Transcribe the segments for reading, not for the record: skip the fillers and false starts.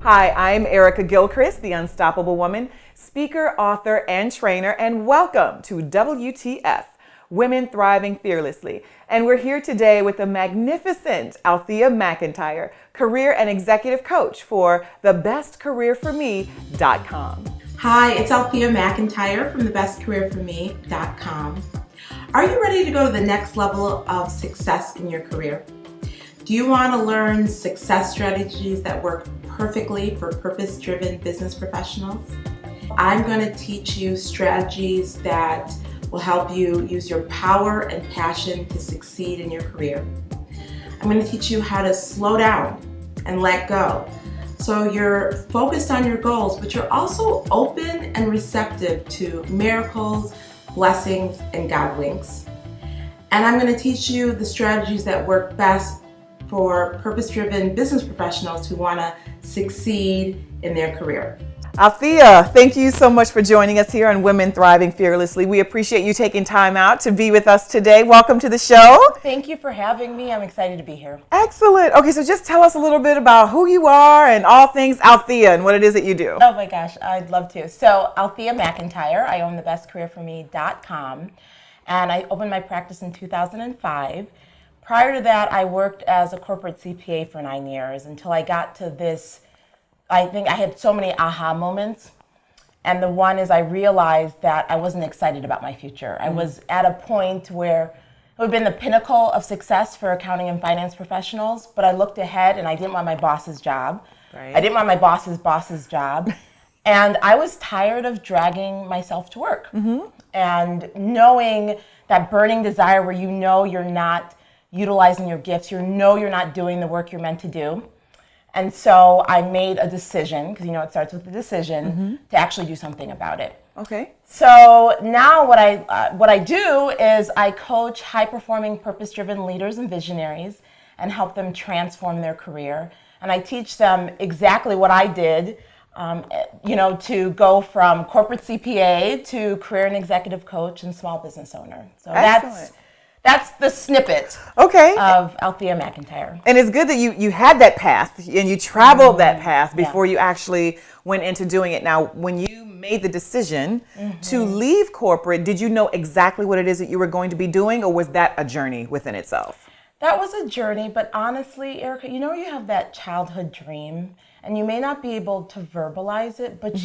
Hi, I'm Erica Gilchrist, the Unstoppable Woman, speaker, author, and trainer, and welcome to WTF, Women Thriving Fearlessly. And we're here today with the magnificent Althea McIntyre, career and executive coach for thebestcareerforme.com. Hi, it's Althea McIntyre from thebestcareerforme.com. Are you ready to go to the next level of success in your career? Do you want to learn success strategies that work perfectly for purpose-driven business professionals? I'm going to teach you strategies that will help you use your power and passion to succeed in your career. I'm going to teach you how to slow down and let go. So you're focused on your goals, but you're also open and receptive to miracles, blessings, and God winks. And I'm going to teach you the strategies that work best for purpose-driven business professionals who want to succeed in their career. Althea, thank you so much for joining us here on Women Thriving Fearlessly. We appreciate you taking time out to be with us today. Welcome to the show. Thank you for having me. I'm excited to be here. Excellent. Okay, so just tell us a little bit about who you are and all things Althea and what it is that you do. Oh my gosh, I'd love to. So Althea McIntyre, I own thebestcareerforme.com, and I opened my practice in 2005. Prior to that, I worked as a corporate CPA for 9 years until I got to this. I think I had so many aha moments. And the one is I realized that I wasn't excited about my future. I was at a point where it would have been the pinnacle of success for accounting and finance professionals, but I looked ahead and I didn't want my boss's job. Right. I didn't want my boss's job. And I was tired of dragging myself to work. And knowing that burning desire where you know you're not utilizing your gifts, you know you're not doing the work you're meant to do. And so I made a decision, because it starts with a decision, to actually do something about it. Okay. So now what I do is I coach high-performing, purpose-driven leaders and visionaries and help them transform their career. And I teach them exactly what I did, to go from corporate CPA to career and executive coach and small business owner. So that's the snippet of Althea McIntyre. And it's good that you had that path and you traveled that path before you actually went into doing it. Now, when you made the decision to leave corporate, did you know exactly what it is that you were going to be doing, or was that a journey within itself? That was a journey, but honestly, Erica, you have that childhood dream, and you may not be able to verbalize it, but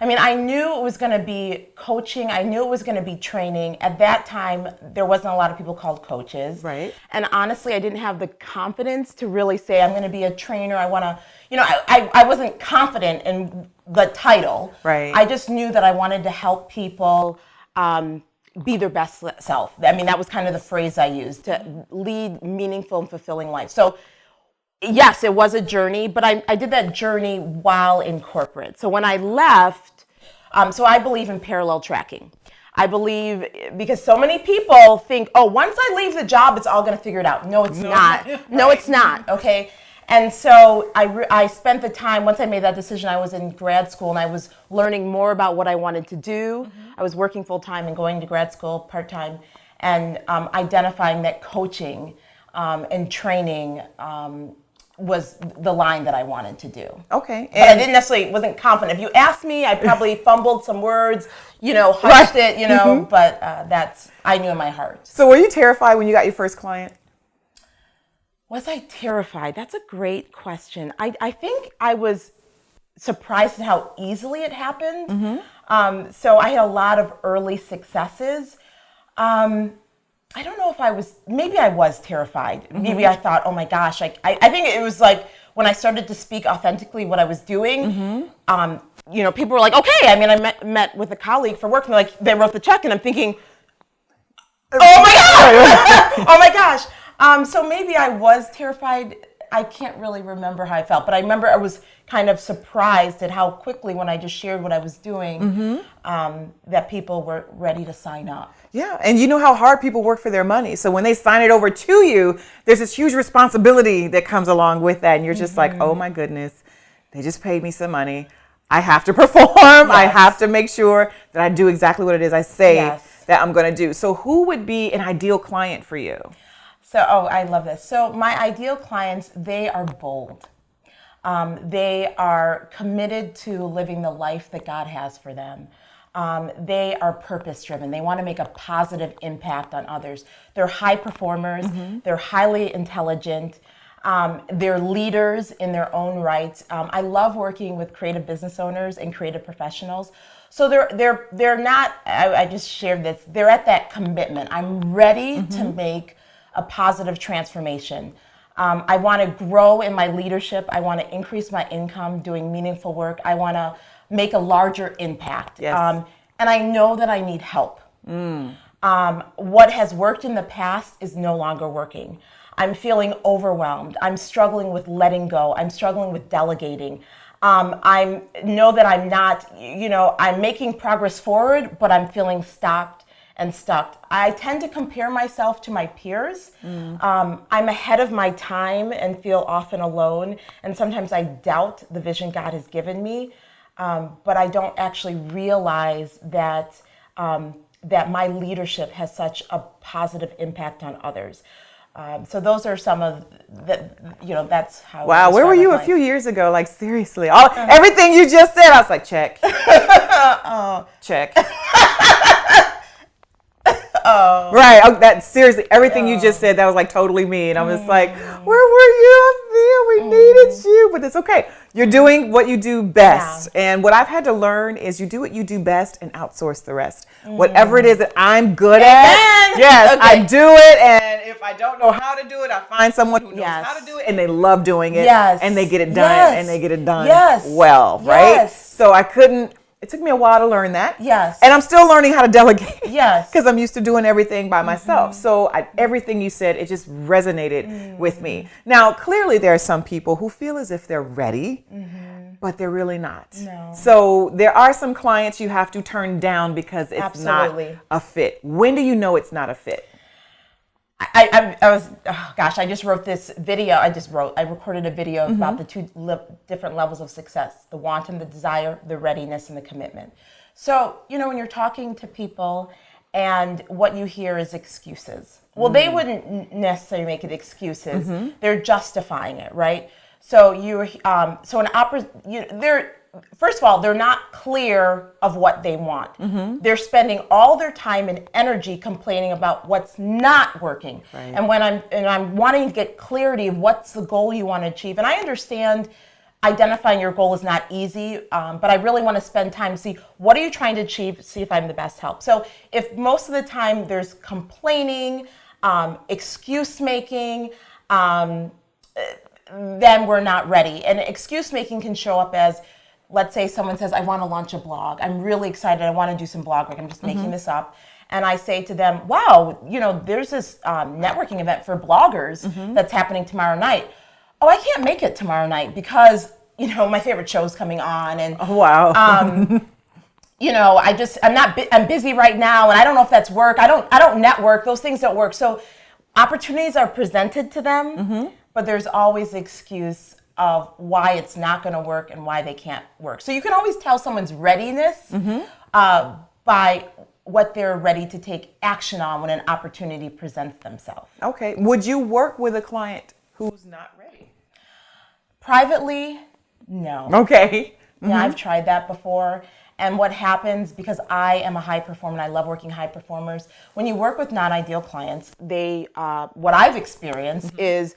I knew it was going to be coaching. I knew it was going to be training. At that time, there wasn't a lot of people called coaches. Right. And honestly, I didn't have the confidence to really say, I'm going to be a trainer. I want to, I wasn't confident in the title. Right. I just knew that I wanted to help people be their best self. That was kind of the phrase I used, to lead meaningful and fulfilling life. So yes, it was a journey, but I did that journey while in corporate. So when I left, so I believe in parallel tracking. I believe, because so many people think, once I leave the job, it's all going to figure it out. No, it's not. No, it's not. Okay. And so I spent the time, once I made that decision, I was in grad school and I was learning more about what I wanted to do. I was working full time and going to grad school part time, and identifying that coaching and training was the line that I wanted to do. Okay. But I wasn't confident. If you asked me, I probably fumbled some words, hushed it, but I knew in my heart. So were you terrified when you got your first client? Was I terrified? That's a great question. I think I was surprised at how easily it happened. So I had a lot of early successes. I don't know if maybe I was terrified. Maybe I thought, oh my gosh, I think it was like when I started to speak authentically what I was doing, people were like, okay. I met with a colleague for work, and they wrote the check, and I'm thinking, oh my gosh, oh my gosh. So maybe I was terrified. I can't really remember how I felt, but I remember I was kind of surprised at how quickly, when I just shared what I was doing, that people were ready to sign up. Yeah, and you know how hard people work for their money. So when they sign it over to you, there's this huge responsibility that comes along with that, and you're just like, oh my goodness, they just paid me some money. I have to perform. Yes. I have to make sure that I do exactly what it is I say that I'm going to do. So who would be an ideal client for you? So, I love this. So my ideal clients, they are bold. They are committed to living the life that God has for them. They are purpose driven. They want to make a positive impact on others. They're high performers. They're highly intelligent. They're leaders in their own right. I love working with creative business owners and creative professionals. So they're not, I just shared this, they're at that commitment. I'm ready to make a positive transformation. I want to grow in my leadership. I want to increase my income doing meaningful work. I want to make a larger impact. Yes. And I know that I need help. What has worked in the past is no longer working. I'm feeling overwhelmed. I'm struggling with letting go. I'm struggling with delegating. I know that I'm not, I'm making progress forward, but I'm feeling stopped and stuck. I tend to compare myself to my peers. I'm ahead of my time and feel often alone. And sometimes I doubt the vision God has given me. But I don't actually realize that that my leadership has such a positive impact on others. So those are some of the, that's how. Wow, where were you a few years ago? Like seriously, everything you just said, I was like, check, check. Right. Oh, that seriously, everything you just said, that was like totally me, and I was like, where were you, Althea? We needed you, but it's okay. You're doing what you do best, and what I've had to learn is you do what you do best and outsource the rest. Whatever it is that I'm good at, yes, I do it, and if I don't know how to do it, I find someone who knows how to do it, and they love doing it, and they get it done, and they get it done well, right? So I couldn't. It took me a while to learn that. Yes. And I'm still learning how to delegate. Yes. Because I'm used to doing everything by myself. So everything you said, it just resonated with me. Now, clearly there are some people who feel as if they're ready, but they're really not. No. So there are some clients you have to turn down because it's not a fit. When do you know it's not a fit? I just wrote this video. I recorded a video about the two different levels of success: the want and the desire, the readiness and the commitment. So, when you're talking to people and what you hear is excuses. Well, they wouldn't necessarily make it excuses. They're justifying it, right? So first of all, they're not clear of what they want. They're spending all their time and energy complaining about what's not working. Right. And when I'm wanting to get clarity of what's the goal you want to achieve. And I understand identifying your goal is not easy, but I really want to spend time to see what are you trying to achieve, see if I'm the best help. So if most of the time there's complaining, excuse making, then we're not ready. And excuse making can show up as, let's say someone says, I want to launch a blog. I'm really excited. I want to do some blog work. I'm just making this up. And I say to them, wow, there's this networking event for bloggers that's happening tomorrow night. Oh, I can't make it tomorrow night because, my favorite show's coming on. And I'm busy right now and I don't know if that's work. I don't network. Those things don't work. So opportunities are presented to them, but there's always the excuse of why it's not going to work and why they can't work. So you can always tell someone's readiness by what they're ready to take action on when an opportunity presents themselves. Okay. Would you work with a client who's not ready? Privately, no. Okay. Yeah, I've tried that before. And what happens, because I am a high performer and I love working high performers, when you work with non-ideal clients, what I've experienced is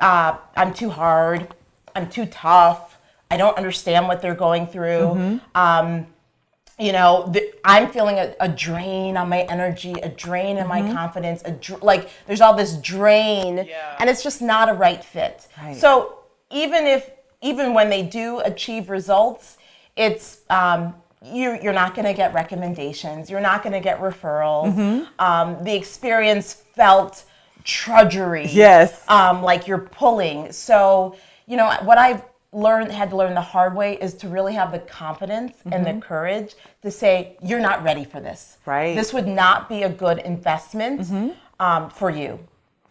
I'm too hard, I'm too tough, I don't understand what they're going through. I'm feeling a drain on my energy, a drain in my confidence, there's all this drain, and it's just not a right fit. Right. So even when they do achieve results, it's you're not going to get recommendations, you're not going to get referrals. The experience felt drudgery. Yes. Like you're pulling. So, what I've had to learn the hard way is to really have the confidence and the courage to say, you're not ready for this. Right. This would not be a good investment for you.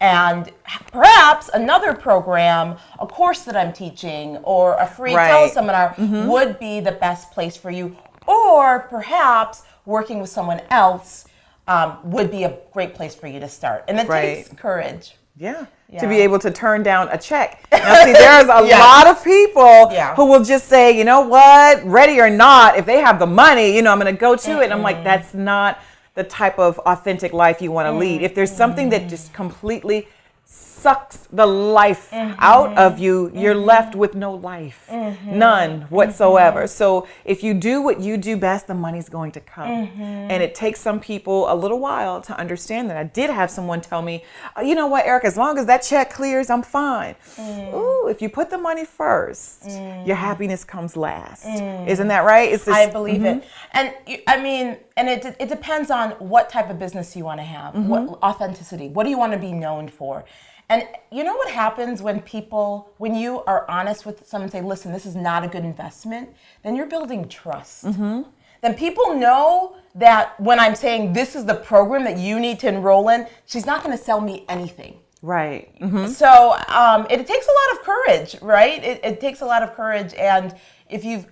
And perhaps another program, a course that I'm teaching, or a free teleseminar would be the best place for you. Or perhaps working with someone else would be a great place for you to start. And it takes courage. Yeah. Yeah. To be able to turn down a check. Now, see, there's a Yeah. lot of people Yeah. who will just say, you know what, ready or not, if they have the money, I'm going to go to it. And I'm like, that's not the type of authentic life you want to lead. If there's something that just completely sucks the life out of you, you're left with no life, none whatsoever. So if you do what you do best, the money's going to come. And it takes some people a little while to understand that. I did have someone tell me, you know what, Eric, as long as that check clears, I'm fine. Ooh, if you put the money first, your happiness comes last. Isn't that right? It's this, I believe it. And and it depends on what type of business you want to have, what authenticity, what do you want to be known for? And you know what happens when you are honest with someone and say, listen, this is not a good investment, then you're building trust. Then people know that when I'm saying this is the program that you need to enroll in, she's not going to sell me anything. right. So it takes a lot of courage, right? It takes a lot of courage. And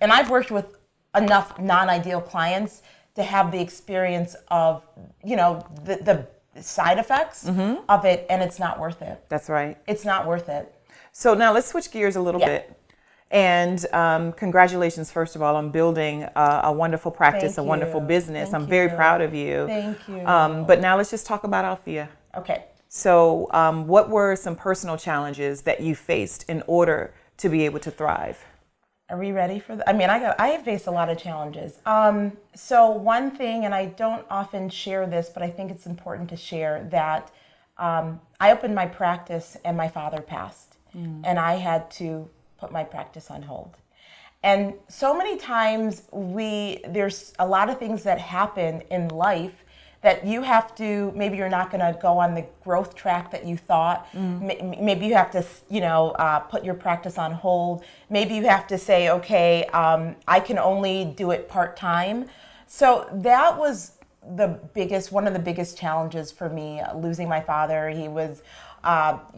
I've worked with enough non-ideal clients to have the experience of, the side effects of it, and it's not worth it. That's right. It's not worth it. So now let's switch gears a little bit. And congratulations, first of all, on building a wonderful practice, Thank a wonderful you. business. Thank I'm very you. proud of you. Thank you. But now let's just talk about Althea. Okay. So what were some personal challenges that you faced in order to be able to thrive? Are we ready for that? I have faced a lot of challenges. So one thing, and I don't often share this, but I think it's important to share that I opened my practice and my father passed, and I had to put my practice on hold. And so many times there's a lot of things that happen in life that you have to, maybe you're not going to go on the growth track that you thought. Maybe you have to, put your practice on hold. Maybe you have to say, okay, I can only do it part-time. So that was one of the biggest challenges for me, losing my father. He was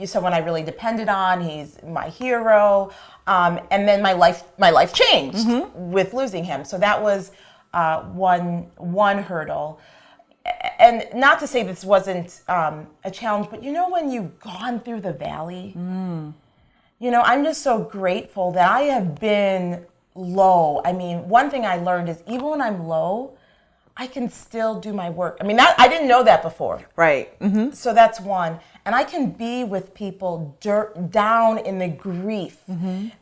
someone I really depended on. He's my hero. And then my life changed with losing him. So that was one hurdle. And not to say this wasn't a challenge, but when you've gone through the valley, I'm just so grateful that I have been low. One thing I learned is even when I'm low, I can still do my work. I didn't know that before. Right. So that's one. And I can be with people down in the grief.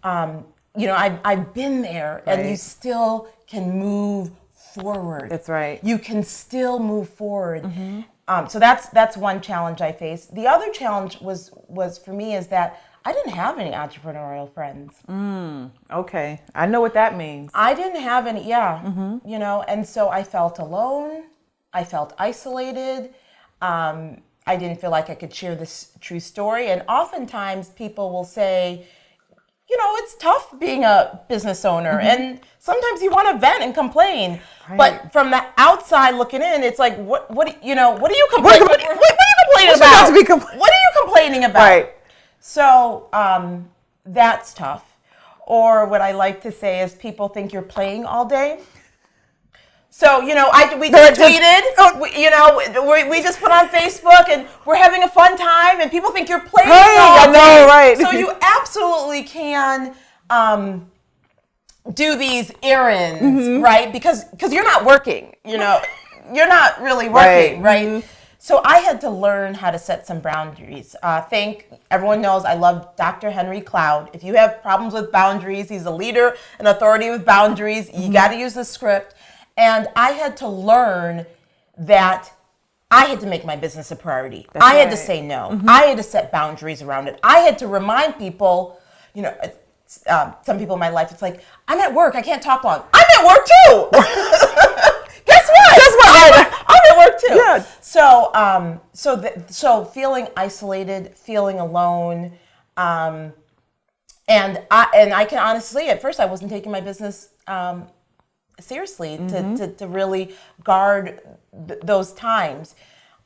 I've been there, and you still can move forward. That's right. You can still move forward. So that's one challenge I faced. The other challenge was for me is that I didn't have any entrepreneurial friends. Okay. I know what that means. I didn't have any, and so I felt alone. I felt isolated. I didn't feel like I could share this true story. And oftentimes people will say, it's tough being a business owner, and sometimes you want to vent and complain. Right. But from the outside looking in, it's like, what are you complaining? What are you complaining about? What are you complaining about? Right. So that's tough. Or what I like to say is people think you're playing all day. So, we just tweeted, we just put on Facebook and we're having a fun time and people think you're playing all day. I know, right. So you absolutely can do these errands, right? Because you're not working, you're not really working, right? So I had to learn how to set some boundaries. Everyone knows I love Dr. Henry Cloud. If you have problems with boundaries, he's a leader, an authority with boundaries. You got to use the script. And I had to learn that I had to make my business a priority. I had to say no. I had to set boundaries around it. I had to remind people, some people in my life, it's like, I'm at work, I can't talk long. I'm at work too. Guess what? I'm at work too. Yeah. So feeling isolated, feeling alone, and I can honestly, at first I wasn't taking my business seriously to really guard those times.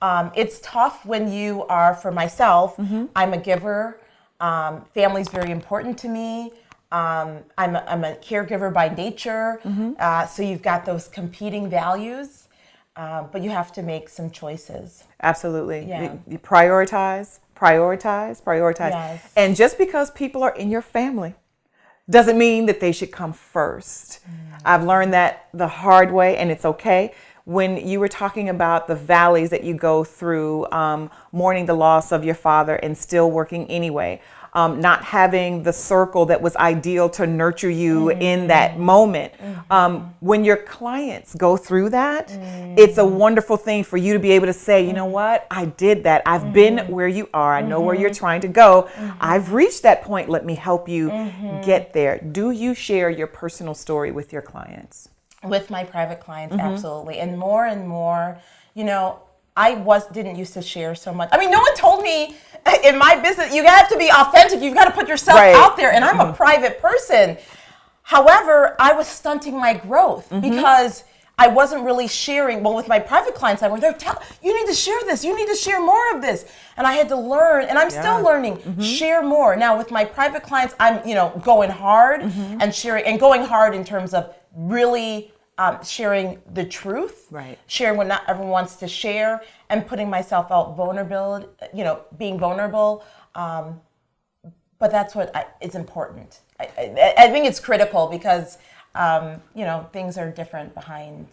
It's tough when you are, for myself, I'm a giver. Family's very important to me. I'm a caregiver by nature. So you've got those competing values, but you have to make some choices. Absolutely. Yeah. You prioritize prioritize. Yes. And just because people are in your family doesn't mean that they should come first. I've learned that the hard way, and it's okay. When you were talking about the valleys that you go through, mourning the loss of your father and still working anyway, not having the circle that was ideal to nurture you in that moment. When your clients go through that, it's a wonderful thing for you to be able to say, you know what, I did that. I've been where you are. I know where you're trying to go. I've reached that point. Let me help you get there. Do you share your personal story with your clients? With my private clients, absolutely. And more, you know, didn't used to share so much. I mean, no one told me in my business, you have to be authentic. You've got to put yourself out there. And I'm a private person. However, I was stunting my growth because I wasn't really sharing. Well, with my private clients, I were there, you need to share this. You need to share more of this. And I had to learn, and I'm still learning, share more. Now, with my private clients, I'm, you know, going hard and sharing, and going hard in terms of really sharing the truth, sharing what not everyone wants to share, and putting myself out vulnerable, you know, being vulnerable. But that's what is important. I think it's critical because, you know, things are different behind.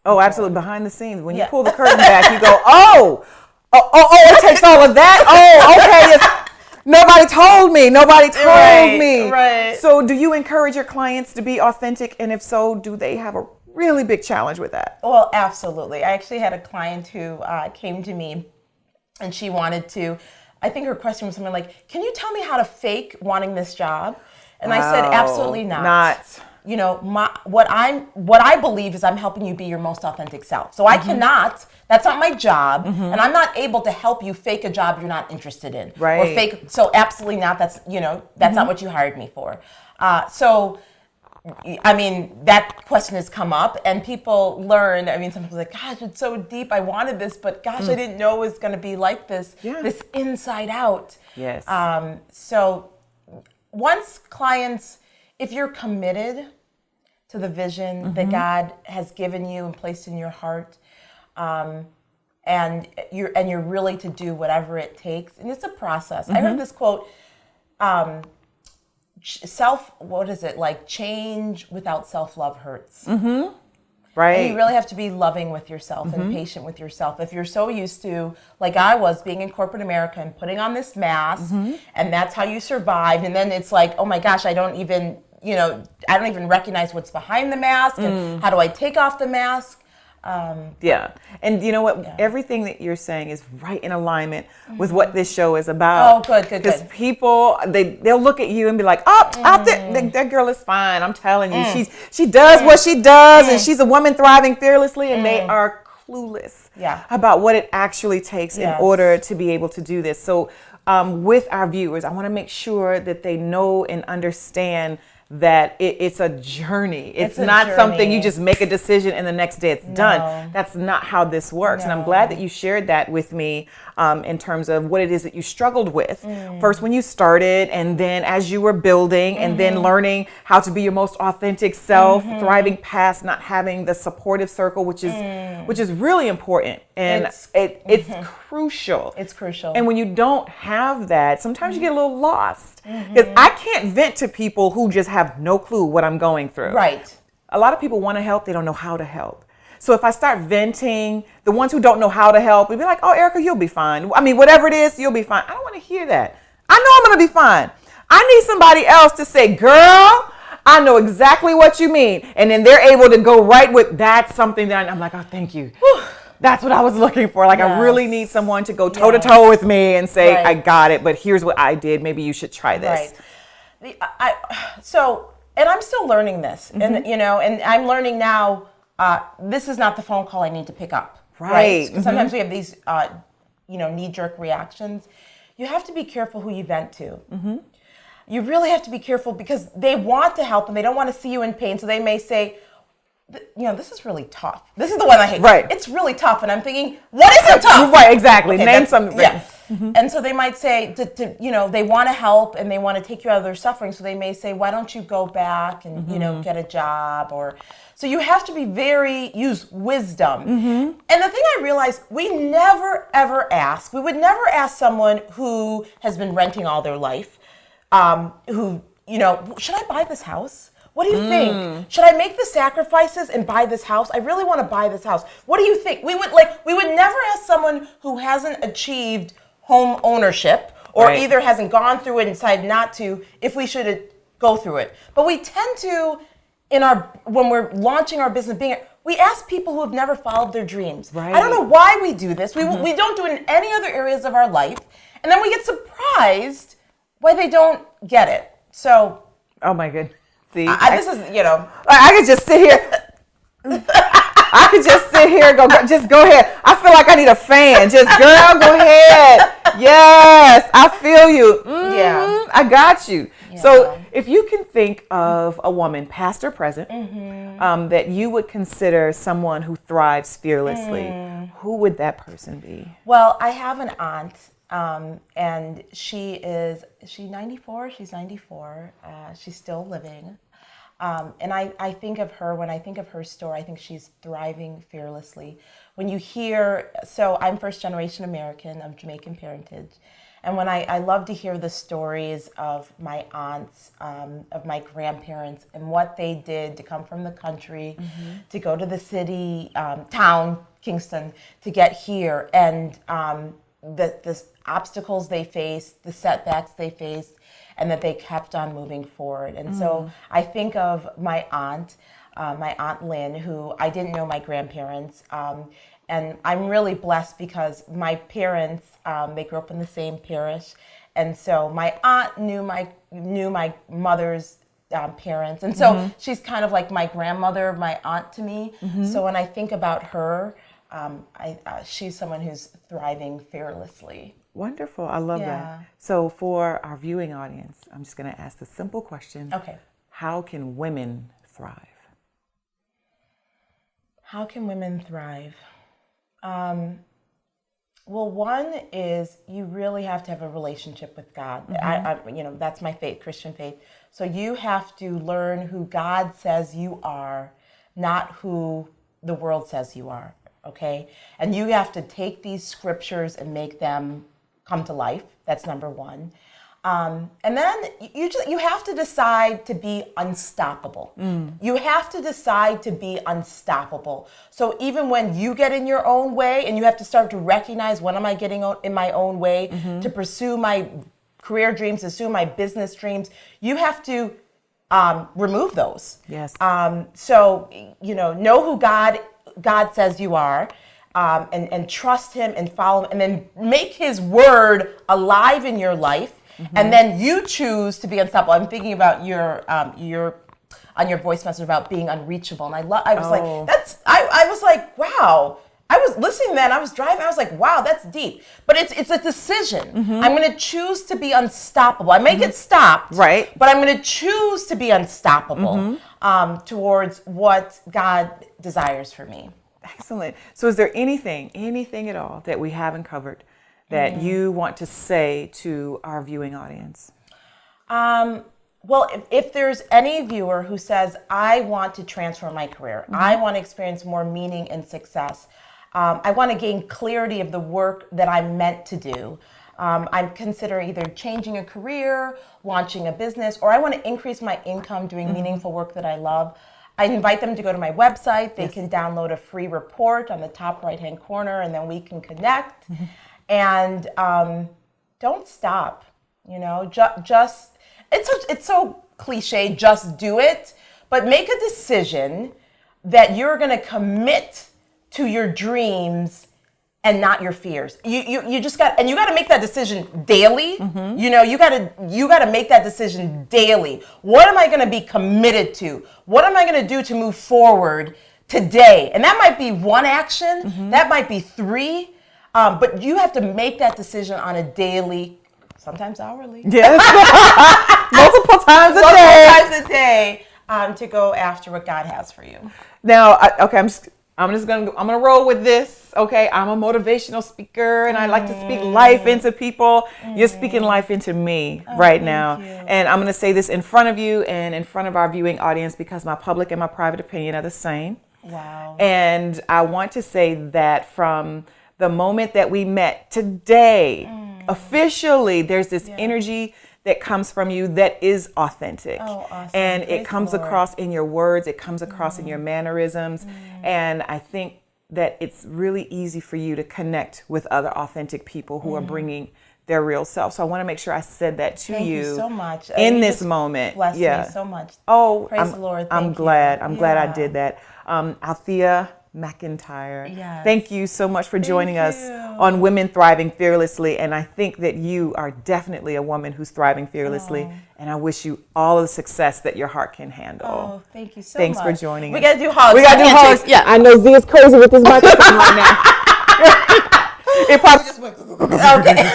Oh, absolutely. Behind the scenes. When you pull the curtain back, you go, oh, it takes all of that. Oh, okay. Yes. Nobody told me. Right. So do you encourage your clients to be authentic? And if so, do they have a really big challenge with that? Well, absolutely. I actually had a client who came to me and she wanted to, I think her question was something like, can you tell me how to fake wanting this job? And I said, absolutely not. You know, what I believe is I'm helping you be your most authentic self. So I cannot, that's not my job, and I'm not able to help you fake a job you're not interested in. Right. Or fake, so absolutely not, that's, you know, that's not what you hired me for. So, I mean, that question has come up and people learn, I mean, some people are like, gosh, it's so deep, I wanted this, but gosh, I didn't know it was gonna be like this, this inside out. Yes. So once clients, if you're committed to the vision that God has given you and placed in your heart, and you're really to do whatever it takes, and it's a process. I heard this quote, change without self-love hurts. Right. And you really have to be loving with yourself and patient with yourself. If you're so used to, like I was, being in corporate America and putting on this mask, and that's how you survived, and then it's like, oh my gosh, I don't even recognize what's behind the mask, and how do I take off the mask? And you know what? Everything that you're saying is right in alignment with what this show is about. Oh, good. Because people, they'll look at you and be like, out there, that girl is fine. I'm telling you, she does what she does, and she's a woman thriving fearlessly, and they are clueless about what it actually takes in order to be able to do this. So with our viewers, I want to make sure that they know and understand that it's a journey. It's not something you just make a decision and the next day it's done. That's not how this works. And I'm glad that you shared that with me in terms of what it is that you struggled with. First when you started, and then as you were building, and then learning how to be your most authentic self, thriving past not having the supportive circle, which is really important. And it's crucial. It's crucial. And when you don't have that, sometimes you get a little lost. Because I can't vent to people who just have no clue what I'm going through. Right. A lot of people want to help, they don't know how to help. So if I start venting, the ones who don't know how to help, they'll be like, oh, Erica, you'll be fine. I mean, whatever it is, you'll be fine. I don't want to hear that. I know I'm going to be fine. I need somebody else to say, girl, I know exactly what you mean. And then they're able to go right with, that's something that I'm like, oh, thank you. That's what I was looking for. Like, I really need someone to go toe to toe with me and say, I got it, but here's what I did. Maybe you should try this. Right. And I'm still learning this, and and I'm learning now. This is not the phone call I need to pick up. Right. Sometimes we have these, knee-jerk reactions. You have to be careful who you vent to. You really have to be careful because they want to help and they don't want to see you in pain. So they may say, this is really tough. This is the one I hate. Right. It's really tough. And I'm thinking, what isn't tough? Right, exactly. Name something. Yeah. And so they might say, they want to help and they want to take you out of their suffering. So they may say, why don't you go back and, get a job? So you have to use wisdom. And the thing I realized, we never, ever ask. We would never ask someone who has been renting all their life, should I buy this house? What do you think? Should I make the sacrifices and buy this house? I really want to buy this house. What do you think? We would never ask someone who hasn't achieved home ownership or either hasn't gone through it and decided not to, if we should go through it. But we tend to, when we're launching our business, we ask people who have never followed their dreams. Right. I don't know why we do this. We don't do it in any other areas of our life. And then we get surprised why they don't get it. So. Oh my goodness. See, this is, I could just sit here. I could just sit here and go ahead. I feel like I need a fan. Just, girl, go ahead. Yes, I feel you. Yeah. I got you. Yeah. So if you can think of a woman, past or present, that you would consider someone who thrives fearlessly, who would that person be? Well, I have an aunt, and she's 94? She's 94. She's still living. And I think of her, when I think of her story, I think she's thriving fearlessly. When you hear, so I'm first generation American of Jamaican parentage. And when I love to hear the stories of my aunts, of my grandparents, and what they did to come from the country, to go to the city, town, Kingston, to get here, and the obstacles they faced, the setbacks they faced, and that they kept on moving forward. And so I think of my Aunt Lynn, who I didn't know my grandparents. And I'm really blessed because my parents, they grew up in the same parish. And so my aunt knew my mother's parents. And so she's kind of like my grandmother, my aunt to me. So when I think about her, she's someone who's thriving fearlessly. Wonderful. I love that. So for our viewing audience, I'm just going to ask the simple question. Okay. How can women thrive? How can women thrive? Well, one is you really have to have a relationship with God. That's my faith, Christian faith. So you have to learn who God says you are, not who the world says you are. Okay? And you have to take these scriptures and make them come to life. That's number one. And then you have to decide to be unstoppable. You have to decide to be unstoppable. So even when you get in your own way and you have to start to recognize, when am I getting in my own way to pursue my career dreams, pursue my business dreams, you have to remove those. Yes. So, know who God says you are. And trust him and follow him, and then make his word alive in your life. And then you choose to be unstoppable. I'm thinking about your on your voice message about being unreachable, and I was like, wow. I was listening to that, and I was driving. I was like, wow, that's deep. But it's a decision. I'm going to choose to be unstoppable. I may get stopped, right? But I'm going to choose to be unstoppable towards what God desires for me. Excellent. So is there anything at all that we haven't covered that you want to say to our viewing audience? Well, if there's any viewer who says, I want to transform my career, I want to experience more meaning and success, I want to gain clarity of the work that I'm meant to do, I'm considering either changing a career, launching a business, or I want to increase my income doing meaningful work that I love, I invite them to go to my website. They can download a free report on the top right-hand corner, and then we can connect. And don't stop. Just it's so cliche. Just do it, but make a decision that you're going to commit to your dreams and not your fears. You just got to make that decision daily. You got to make that decision daily. What am I going to be committed to? What am I going to do to move forward today? And that might be one action. That might be three. But you have to make that decision on a daily, sometimes hourly. Yes. Multiple times a day. To go after what God has for you. Now, I'm gonna roll with this. Okay, I'm a motivational speaker and I like to speak life into people. You're speaking life into me right now. you. And I'm gonna say this in front of you and in front of our viewing audience because my public and my private opinion are the same. Wow. And I want to say that from the moment that we met today, officially, there's this energy that comes from you that is authentic. Oh, awesome. And Praise it comes the Lord. across in your words, it comes across in your mannerisms. And I think that it's really easy for you to connect with other authentic people who are bringing their real self. So I want to make sure I said that to Thank you you so much. in You this just moment. Bless Yeah. me so much. Oh, Praise the Lord. I'm Thank glad. you. I'm glad I Yeah. did that. Althea McIntyre. Yes. Thank you so much for joining us you. on Women Thriving Fearlessly. And I think that you are definitely a woman who's thriving fearlessly. And I wish you all the success that your heart can handle. Oh, thank you so Thanks much. for joining We us. got to do hugs. We got to do Handshakes. hugs. Yeah. I know Z is crazy with this microphone right now. It probably just went. Okay.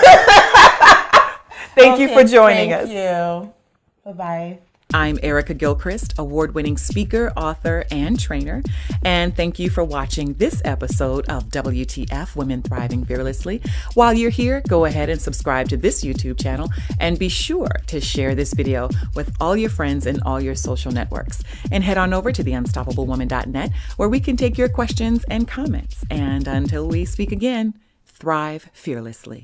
Thank you for joining us. Thank you. Bye-bye. I'm Erica Gilchrist, award-winning speaker, author, and trainer. And thank you for watching this episode of WTF Women Thriving Fearlessly. While you're here, go ahead and subscribe to this YouTube channel and be sure to share this video with all your friends and all your social networks. And head on over to theunstoppablewoman.net where we can take your questions and comments. And until we speak again, thrive fearlessly.